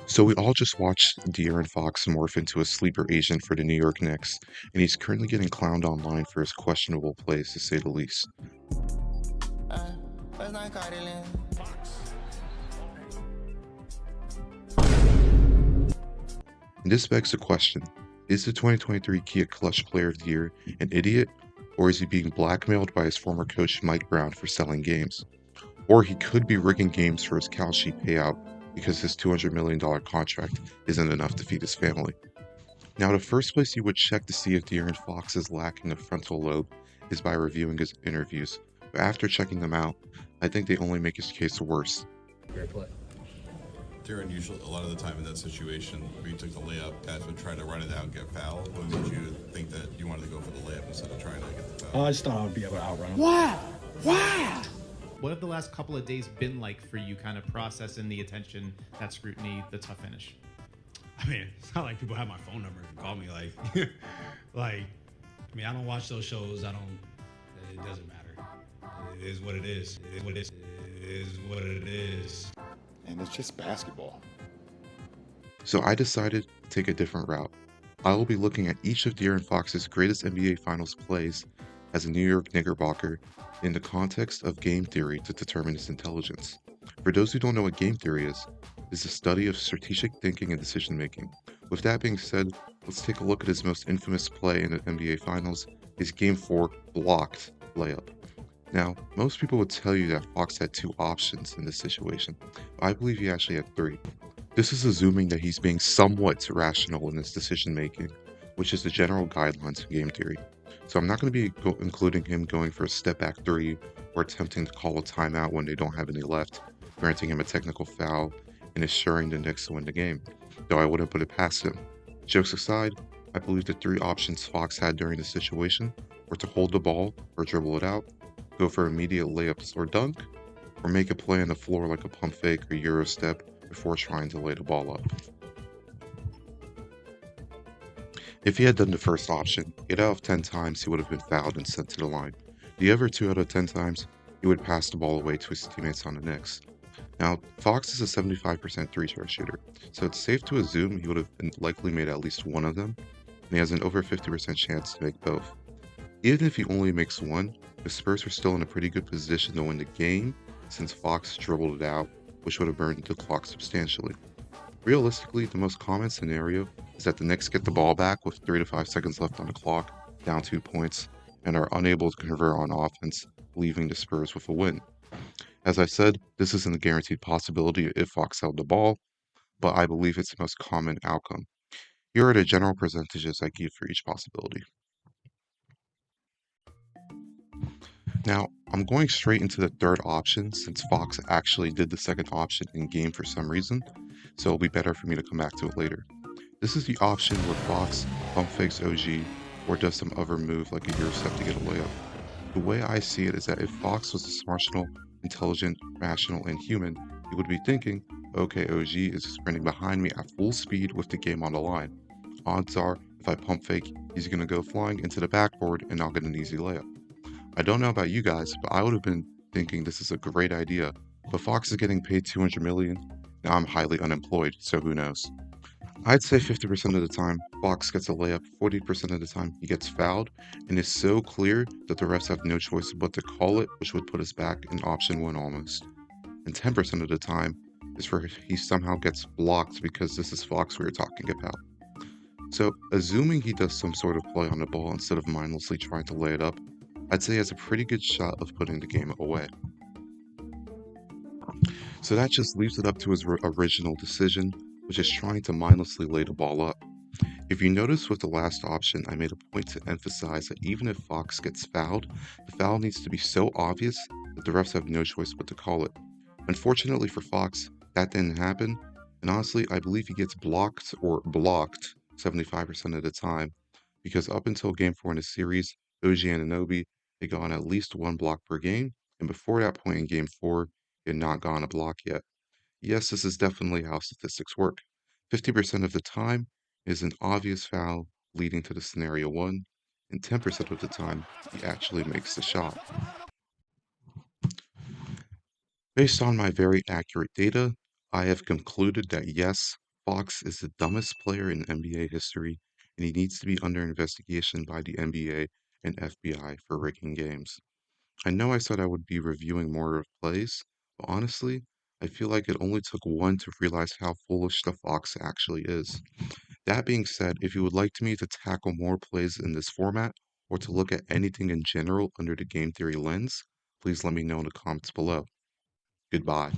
So we all just watched De'Aaron Fox morph into a sleeper agent for the New York Knicks, and he's currently getting clowned online for his questionable plays, to say the least. And this begs the question, is the 2023 Kia Clutch Player of the Year an idiot, or is he being blackmailed by his former coach Mike Brown for selling games? Or he could be rigging games for his Cal Sheet payout because his $200 million contract isn't enough to feed his family. Now, the first place you would check to see if De'Aaron Fox is lacking a frontal lobe is by reviewing his interviews. But after checking them out, I think they only make his case worse. Great play. Darren, usually a lot of the time in that situation where you took the layup, guys would try to run it out and get fouled. What made you think that you wanted to go for the layup instead of trying to get the foul? I just thought I would be able to outrun him. Wow! Wow! What have the last couple of days been like for you, kind of processing the attention, that scrutiny, the tough finish? I mean, it's not like people have my phone number and call me I don't watch those shows. It doesn't matter. It is what it is. It is what it is. It is what it is. And it's just basketball. So I decided to take a different route. I will be looking at each of De'Aaron Fox's greatest NBA Finals plays as a New York Knickerbocker in the context of game theory to determine his intelligence. For those who don't know what game theory is the study of strategic thinking and decision making. With that being said, let's take a look at his most infamous play in the NBA Finals, his Game 4 blocked layup. Now, most people would tell you that Fox had two options in this situation, but I believe he actually had three. This is assuming that he's being somewhat rational in his decision making, which is the general guidelines of game theory. So I'm not going to be including him going for a step back three or attempting to call a timeout when they don't have any left, granting him a technical foul, and assuring the Knicks to win the game, though I wouldn't put it past him. Jokes aside, I believe the three options Fox had during the situation were to hold the ball or dribble it out, go for immediate layups or dunk, or make a play on the floor like a pump fake or Euro step before trying to lay the ball up. If he had done the first option, 8 out of 10 times he would have been fouled and sent to the line. The other 2 out of 10 times, he would pass the ball away to his teammates on the Knicks. Now, Fox is a 75% three-throw shooter, so it's safe to assume he would have likely made at least one of them, and he has an over 50% chance to make both. Even if he only makes one, the Spurs are still in a pretty good position to win the game since Fox dribbled it out, which would have burned the clock substantially. Realistically, the most common scenario is that the Knicks get the ball back with 3 to 5 seconds left on the clock, down 2 points, and are unable to convert on offense, leaving the Spurs with a win. As I said, this isn't a guaranteed possibility if Fox held the ball, but I believe it's the most common outcome. Here are the general percentages I give for each possibility. Now, I'm going straight into the third option since Fox actually did the second option in game for some reason, so it'll be better for me to come back to it later. This is the option where Fox pump fakes OG or does some other move like a Euro step to get a layup. The way I see it is that if Fox was smart, intelligent, rational, and human, he would be thinking, okay, OG is sprinting behind me at full speed with the game on the line. Odds are, if I pump fake, he's going to go flying into the backboard and I'll get an easy layup. I don't know about you guys, but I would have been thinking this is a great idea, but Fox is getting paid $200 million. Now I'm highly unemployed, so who knows. I'd say 50% of the time, Fox gets a layup, 40% of the time he gets fouled, and it's so clear that the refs have no choice but to call it, which would put us back in option 1 almost. And 10% of the time is where he somehow gets blocked because this is Fox we were talking about. So, assuming he does some sort of play on the ball instead of mindlessly trying to lay it up, I'd say he has a pretty good shot of putting the game away. So that just leaves it up to his original decision, which is trying to mindlessly lay the ball up. If you notice with the last option, I made a point to emphasize that even if Fox gets fouled, the foul needs to be so obvious that the refs have no choice but to call it. Unfortunately for Fox, that didn't happen, and honestly, I believe he gets blocked 75% of the time, because up until Game 4 in the series, OG Anunoby had gone at least 1 block per game, and before that point in Game 4, he had not gone a block yet. Yes, this is definitely how statistics work. 50% of the time is an obvious foul leading to the scenario 1, and 10% of the time he actually makes the shot. Based on my very accurate data, I have concluded that yes, Fox is the dumbest player in NBA history, and he needs to be under investigation by the NBA and FBI for rigging games. I know I said I would be reviewing more of plays, but honestly, I feel like it only took one to realize how foolish the Fox actually is. That being said, if you would like me to tackle more plays in this format, or to look at anything in general under the game theory lens, please let me know in the comments below. Goodbye.